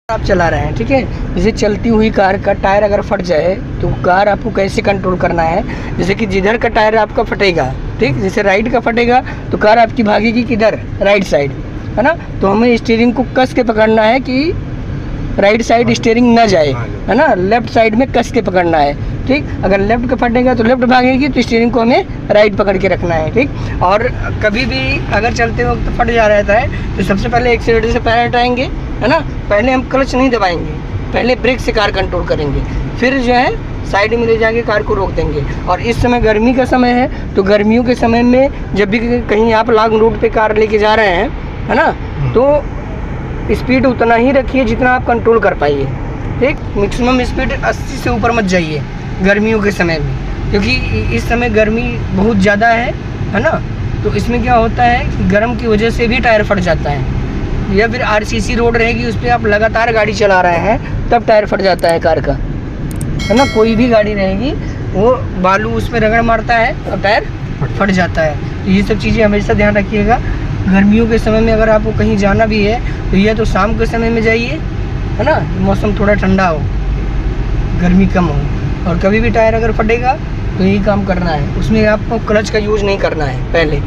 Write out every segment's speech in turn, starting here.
आप चला रहे हैं, ठीक है। जैसे चलती हुई कार का टायर अगर फट जाए तो कार आपको कैसे कंट्रोल करना है। जैसे कि जिधर का टायर आपका फटेगा, ठीक, जैसे राइट का फटेगा तो कार आपकी भागेगी किधर, राइट साइड, है ना। तो हमें स्टीयरिंग को कस के पकड़ना है कि राइट साइड स्टीयरिंग ना जाए, है ना। लेफ्ट साइड में कस के पकड़ना है, ठीक। अगर लेफ्ट का फटेगा तो लेफ्ट भागेगी, तो स्टीयरिंग को हमें राइट पकड़ के रखना है, ठीक। और कभी भी अगर चलते वक्त फट जा रहता है तो सबसे पहले एक्सीलेटर से पैर हटाएंगे, है ना। पहले हम क्लच नहीं दबाएंगे, पहले ब्रेक से कार कंट्रोल करेंगे, फिर जो है साइड में ले जाके कार को रोक देंगे। और इस समय गर्मी का समय है, तो गर्मियों के समय में जब भी कहीं आप लॉन्ग रूट पे कार लेके जा रहे हैं, है ना, तो स्पीड उतना ही रखिए जितना आप कंट्रोल कर पाइए, ठीक। मैक्सिमम स्पीड 80 से ऊपर मत जाइए गर्मियों के समय में, क्योंकि इस समय गर्मी बहुत ज़्यादा है ना। तो इसमें क्या होता है कि गर्म की वजह से भी टायर फट जाता है, या फिर आरसीसी रोड रहेगी उस पर आप लगातार गाड़ी चला रहे हैं तब टायर फट जाता है कार का, है ना। कोई भी गाड़ी रहेगी वो बालू उस पर रगड़ मारता है और टायर फट जाता है। तो ये सब चीज़ें हमेशा ध्यान रखिएगा। गर्मियों के समय में अगर आपको कहीं जाना भी है तो या तो शाम के समय में जाइए, है ना, मौसम थोड़ा ठंडा हो, गर्मी कम हो। और कभी भी टायर अगर फटेगा तो यही काम करना है, उसमें आपको क्लच का यूज़ नहीं करना है। पहले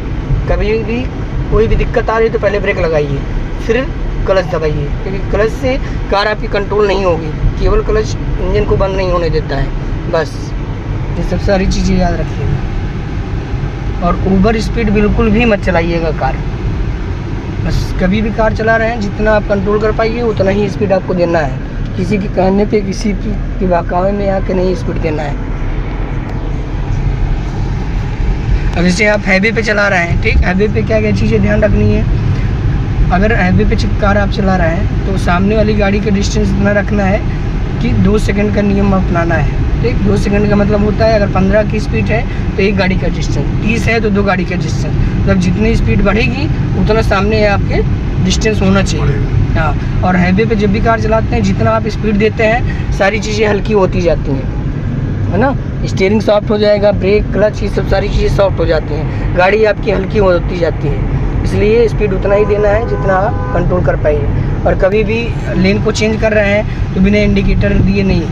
कभी भी कोई भी दिक्कत आ रही है तो पहले ब्रेक लगाइए, फिर क्लच दबाइए, क्योंकि क्लच से कार आपकी कंट्रोल नहीं होगी। केवल क्लच इंजन को बंद नहीं होने देता है, बस। ये सब सारी चीज़ें याद रखिएगा। और ओवर स्पीड बिल्कुल भी मत चलाइएगा कार। बस कभी भी कार चला रहे हैं जितना आप कंट्रोल कर पाइए उतना ही स्पीड आपको देना है। किसी के कहने पे, किसी की बहकावे में आके नहीं स्पीड देना है। अब जैसे आप हाईवे पे चला रहे हैं, ठीक, हाईवे पे क्या क्या चीज़ें ध्यान रखनी है। अगर हाईवे पे कार आप चला रहे हैं तो सामने वाली गाड़ी का डिस्टेंस इतना रखना है कि 2 सेकंड का नियम अपनाना है, ठीक। 2 सेकंड का मतलब होता है अगर 15 की स्पीड है तो एक गाड़ी का डिस्टेंस, 30 है तो 2 गाड़ी का डिस्टेंस। मतलब जितनी स्पीड बढ़ेगी उतना सामने आपके डिस्टेंस होना चाहिए, हाँ। और हाईवे पे जब भी कार चलाते हैं जितना आप स्पीड देते हैं सारी चीज़ें हल्की होती जाती हैं, है ना। स्टीयरिंग सॉफ्ट हो जाएगा, ब्रेक, क्लच, ये सब सारी चीज़ें सॉफ्ट हो जाती हैं, गाड़ी आपकी हल्की होती जाती है। इसलिए स्पीड उतना ही देना है जितना आप कंट्रोल कर पाइए। और कभी भी लेन को चेंज कर रहे हैं तो बिना इंडिकेटर दिए नहीं,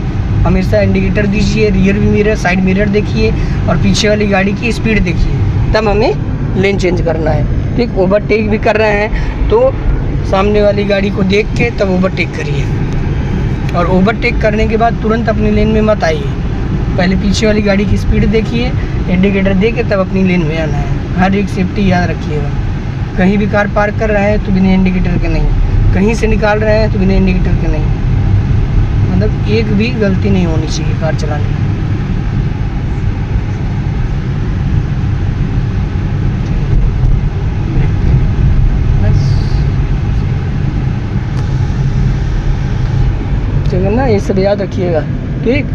हमेशा इंडिकेटर दीजिए, रियर मिरर, साइड मिरर देखिए और पीछे वाली गाड़ी की स्पीड देखिए, तब हमें लेन चेंज करना है, ठीक। ओवरटेक भी कर रहे हैं तो सामने वाली गाड़ी को देख के तब ओवरटेक करिए। और ओवरटेक करने के बाद तुरंत अपनी लेन में मत आइए, पहले पीछे वाली गाड़ी की स्पीड देखिए, इंडिकेटर दे के तब अपनी लेन में आना है। हर एक सेफ्टी याद रखिएगा। कहीं भी कार पार्क कर रहे हैं तो बिना इंडिकेटर के नहीं, कहीं से निकाल रहे हैं तो बिना इंडिकेटर के नहीं। मतलब एक भी गलती नहीं होनी चाहिए कार चलाने में। ठीक है ना, ये सब याद रखिएगा, ठीक।